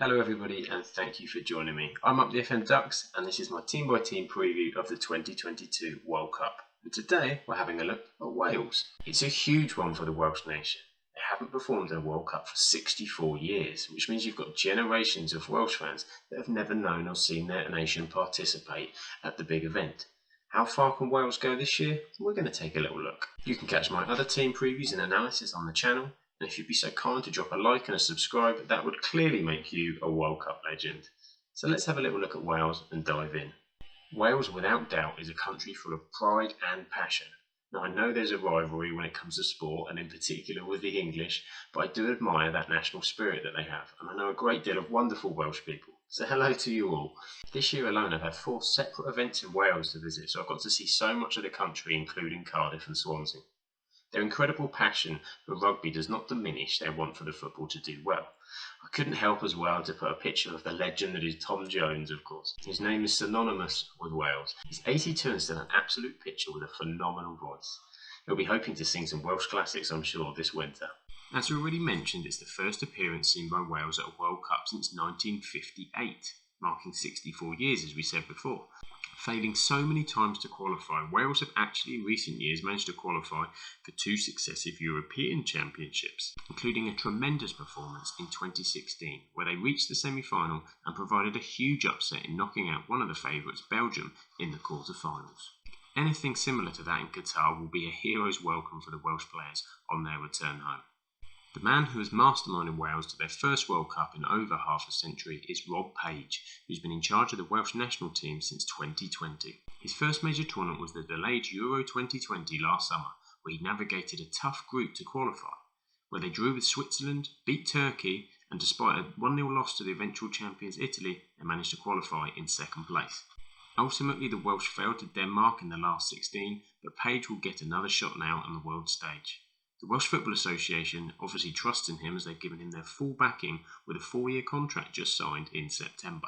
Hello everybody and thank you for joining me. I'm Up the FM Ducks and this is my team by team preview of the 2022 World Cup. And today we're having a look at Wales. It's a huge one for the Welsh nation. They haven't performed in a World Cup for 64 years, which means you've got generations of Welsh fans that have never known or seen their nation participate at the big event. How far can Wales go this year? We're going to take a little look. You can catch my other team previews and analysis on the channel. And if you'd be so kind to drop a like and a subscribe, that would clearly make you a World Cup legend. So let's have a little look at Wales and dive in. Wales, without doubt, is a country full of pride and passion. Now, I know there's a rivalry when it comes to sport, and in particular with the English, but I do admire that national spirit that they have, and I know a great deal of wonderful Welsh people. So hello to you all. This year alone, I've had 4 separate events in Wales to visit, so I've got to see so much of the country, including Cardiff and Swansea. Their incredible passion for rugby does not diminish their want for the football to do well. I couldn't help as well to put a picture of the legend that is Tom Jones, of course. His name is synonymous with Wales. He's 82 and still an absolute pitcher with a phenomenal voice. He'll be hoping to sing some Welsh classics, I'm sure, this winter. As we already mentioned, it's the first appearance seen by Wales at a World Cup since 1958, marking 64 years as we said before. Failing so many times to qualify, Wales have actually in recent years managed to qualify for 2 successive European Championships, including a tremendous performance in 2016, where they reached the semi-final and provided a huge upset in knocking out one of the favourites, Belgium, in the quarter-finals. Anything similar to that in Qatar will be a hero's welcome for the Welsh players on their return home. The man who has masterminded Wales to their first World Cup in over half a century is Rob Page, who's been in charge of the Welsh national team since 2020. His first major tournament was the delayed Euro 2020 last summer, where he navigated a tough group to qualify, where they drew with Switzerland, beat Turkey, and despite a 1-0 loss to the eventual champions Italy, they managed to qualify in second place. Ultimately, the Welsh failed to Denmark in the last 16, but Page will get another shot now on the world stage. The Welsh Football Association obviously trusts in him as they've given him their full backing with a 4-year contract just signed in September.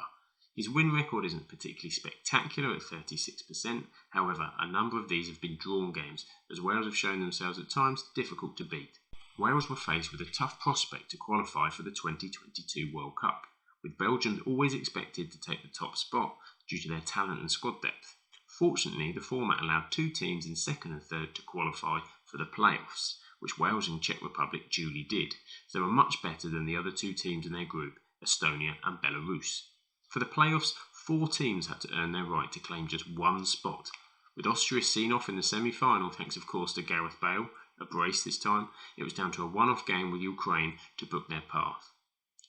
His win record isn't particularly spectacular at 36%, however, a number of these have been drawn games, as Wales have shown themselves at times difficult to beat. Wales were faced with a tough prospect to qualify for the 2022 World Cup, with Belgium always expected to take the top spot due to their talent and squad depth. Fortunately, the format allowed 2 teams in second and third to qualify for the playoffs, which Wales and Czech Republic duly did, so they were much better than the other 2 teams in their group, Estonia and Belarus. For the playoffs, 4 teams had to earn their right to claim just 1 spot, with Austria seen off in the semi-final thanks of course to Gareth Bale, a brace this time. It was down to a one-off game with Ukraine to book their path.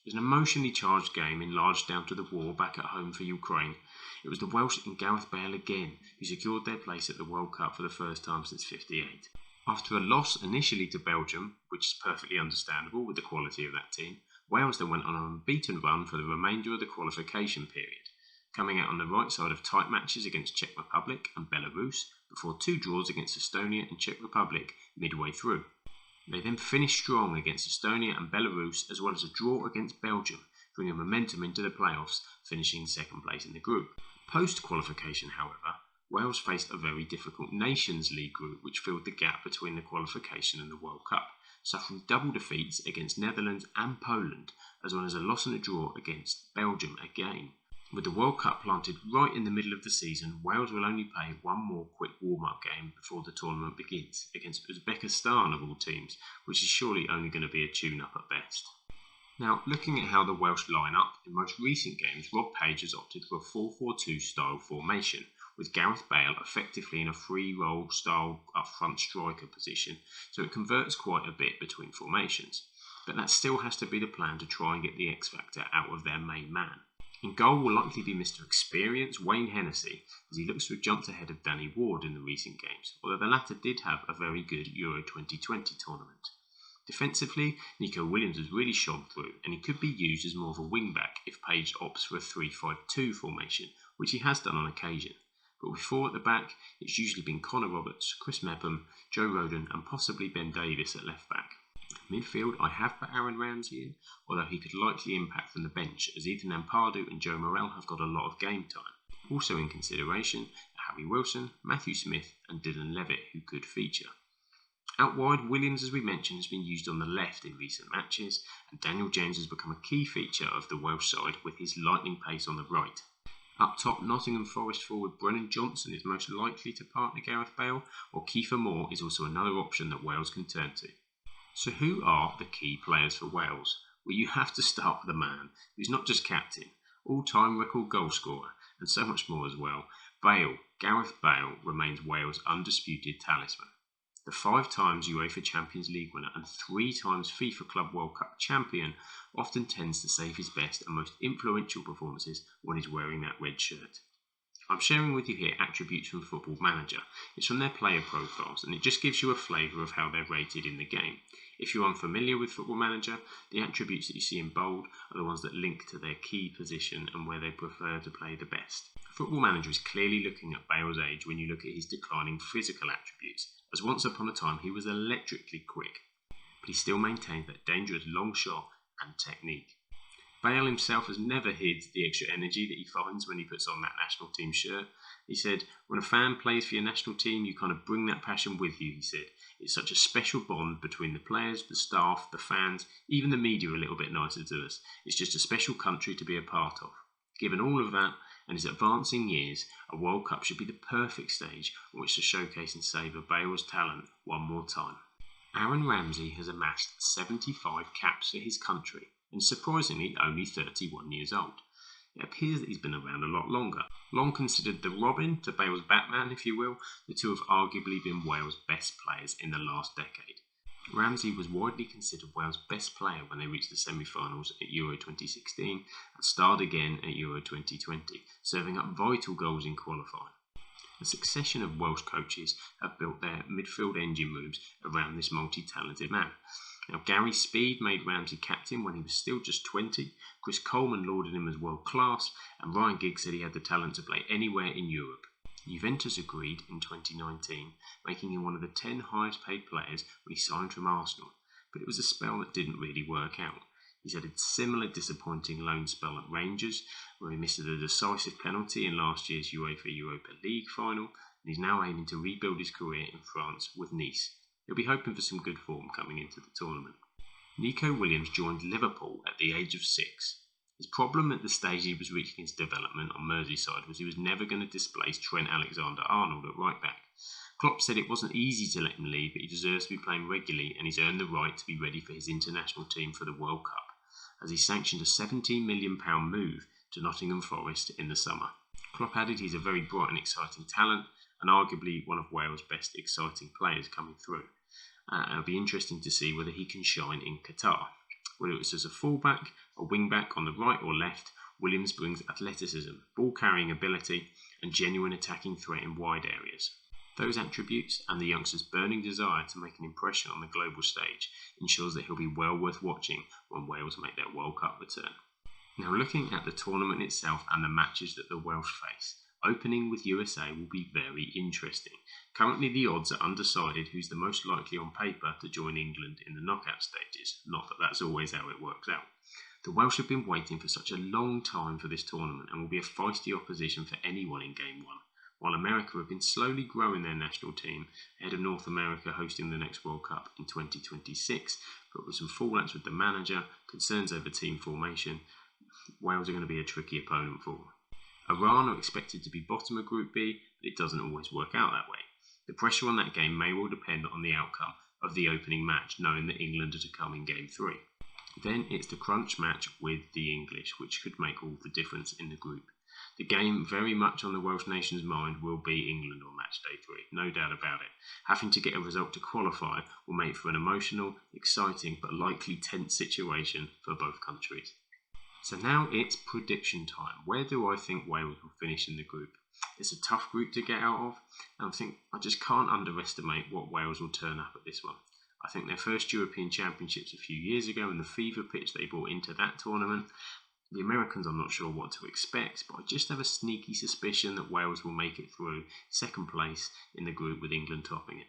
It was an emotionally charged game enlarged down to the war back at home for Ukraine. It was the Welsh and Gareth Bale again who secured their place at the World Cup for the first time since '58. After a loss initially to Belgium, which is perfectly understandable with the quality of that team, Wales then went on an unbeaten run for the remainder of the qualification period, coming out on the right side of tight matches against Czech Republic and Belarus before 2 draws against Estonia and Czech Republic midway through. They then finished strong against Estonia and Belarus as well as a draw against Belgium, bringing momentum into the playoffs, finishing second place in the group. Post-qualification, however, Wales faced a very difficult Nations League group which filled the gap between the qualification and the World Cup, suffering double defeats against Netherlands and Poland, as well as a loss and a draw against Belgium again. With the World Cup planted right in the middle of the season, Wales will only play 1 more quick warm-up game before the tournament begins, against Uzbekistan of all teams, which is surely only going to be a tune-up at best. Now, looking at how the Welsh line up, in most recent games, Rob Page has opted for a 4-4-2 style formation, with Gareth Bale effectively in a free roll style up-front striker position, so it converts quite a bit between formations. But that still has to be the plan to try and get the X-Factor out of their main man. In goal will likely be Mr. Experience, Wayne Hennessy, as he looks to have jumped ahead of Danny Ward in the recent games, although the latter did have a very good Euro 2020 tournament. Defensively, Nico Williams has really shone through, and he could be used as more of a wing-back if Page opts for a 3-5-2 formation, which he has done on occasion. But with 4 at the back, it's usually been Connor Roberts, Chris Mepham, Joe Rodon and possibly Ben Davies at left-back. Midfield, I have put Aaron Ramsey in, although he could likely impact from the bench, as Ethan Ampadu and Joe Morrell have got a lot of game time. Also in consideration are Harry Wilson, Matthew Smith and Dylan Levitt, who could feature. Out wide, Williams, as we mentioned, has been used on the left in recent matches, and Daniel James has become a key feature of the Welsh side with his lightning pace on the right. Up top, Nottingham Forest forward Brennan Johnson is most likely to partner Gareth Bale, while Kiefer Moore is also another option that Wales can turn to. So who are the key players for Wales? Well, you have to start with a man who's not just captain, all-time record goal scorer, and so much more as well. Gareth Bale, remains Wales' undisputed talisman. The 5 times UEFA Champions League winner and 3 times FIFA Club World Cup champion often tends to save his best and most influential performances when he's wearing that red shirt. I'm sharing with you here attributes from Football Manager. It's from their player profiles, and it just gives you a flavour of how they're rated in the game. If you're unfamiliar with Football Manager, the attributes that you see in bold are the ones that link to their key position and where they prefer to play the best. Football Manager is clearly looking at Bale's age when you look at his declining physical attributes, as once upon a time he was electrically quick, but he still maintains that dangerous long shot and technique. Bale himself has never hid the extra energy that he finds when he puts on that national team shirt. He said, when a fan plays for your national team, you kind of bring that passion with you, he said. It's such a special bond between the players, the staff, the fans, even the media are a little bit nicer to us. It's just a special country to be a part of. Given all of that and his advancing years, a World Cup should be the perfect stage on which to showcase and savour Bale's talent one more time. Aaron Ramsey has amassed 75 caps for his country and surprisingly only 31 years old. It appears that he's been around a lot longer. Long considered the Robin to Bale's Batman, if you will, the two have arguably been Wales' best players in the last decade. Ramsey was widely considered Wales' best player when they reached the semi-finals at Euro 2016 and starred again at Euro 2020, serving up vital goals in qualifying. A succession of Welsh coaches have built their midfield engine rooms around this multi-talented man. Now, Gary Speed made Ramsey captain when he was still just 20, Chris Coleman lauded him as world class, and Ryan Giggs said he had the talent to play anywhere in Europe. Juventus agreed in 2019, making him one of the 10 highest paid players when he signed from Arsenal, but it was a spell that didn't really work out. He's had a similar disappointing loan spell at Rangers, where he missed a decisive penalty in last year's UEFA Europa League final, and he's now aiming to rebuild his career in France with Nice. He'll be hoping for some good form coming into the tournament. Nico Williams joined Liverpool at the age of 6. His problem at the stage he was reaching his development on Merseyside was he was never going to displace Trent Alexander-Arnold at right back. Klopp said it wasn't easy to let him leave, but he deserves to be playing regularly and he's earned the right to be ready for his international team for the World Cup, as he sanctioned a £17 million move to Nottingham Forest in the summer. Klopp added he's a very bright and exciting talent, and arguably one of Wales' best exciting players coming through. It'll be interesting to see whether he can shine in Qatar. Whether it's as a fullback, a wing-back on the right or left, Williams brings athleticism, ball-carrying ability, and genuine attacking threat in wide areas. Those attributes and the youngster's burning desire to make an impression on the global stage ensures that he'll be well worth watching when Wales make their World Cup return. Now, looking at the tournament itself and the matches that the Welsh face, opening with USA will be very interesting. Currently the odds are undecided who's the most likely on paper to join England in the knockout stages, not that that's always how it works out. The Welsh have been waiting for such a long time for this tournament and will be a feisty opposition for anyone in Game 1, while America have been slowly growing their national team ahead of North America hosting the next World Cup in 2026, but with some fallouts with the manager, concerns over team formation, Wales are going to be a tricky opponent for them. Iran are expected to be bottom of Group B, but it doesn't always work out that way. The pressure on that game may well depend on the outcome of the opening match, knowing that England are to come in Game 3. Then it's the crunch match with the English, which could make all the difference in the group. The game very much on the Welsh nation's mind will be England on match day 3, no doubt about it. Having to get a result to qualify will make for an emotional, exciting, but likely tense situation for both countries. So now it's prediction time. Where do I think Wales will finish in the group? It's a tough group to get out of, and I just can't underestimate what Wales will turn up at this one. I think their first European Championships a few years ago and the fever pitch they brought into that tournament, the Americans I'm not sure what to expect, but I just have a sneaky suspicion that Wales will make it through second place in the group with England topping it.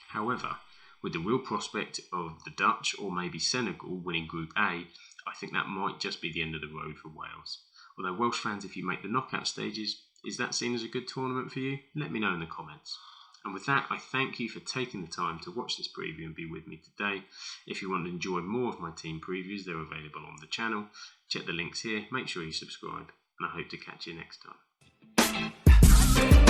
However, with the real prospect of the Dutch or maybe Senegal winning Group A, I think that might just be the end of the road for Wales. Although Welsh fans, if you make the knockout stages, is that seen as a good tournament for you? Let me know in the comments. And with that, I thank you for taking the time to watch this preview and be with me today. If you want to enjoy more of my team previews, they're available on the channel. Check the links here, make sure you subscribe, and I hope to catch you next time.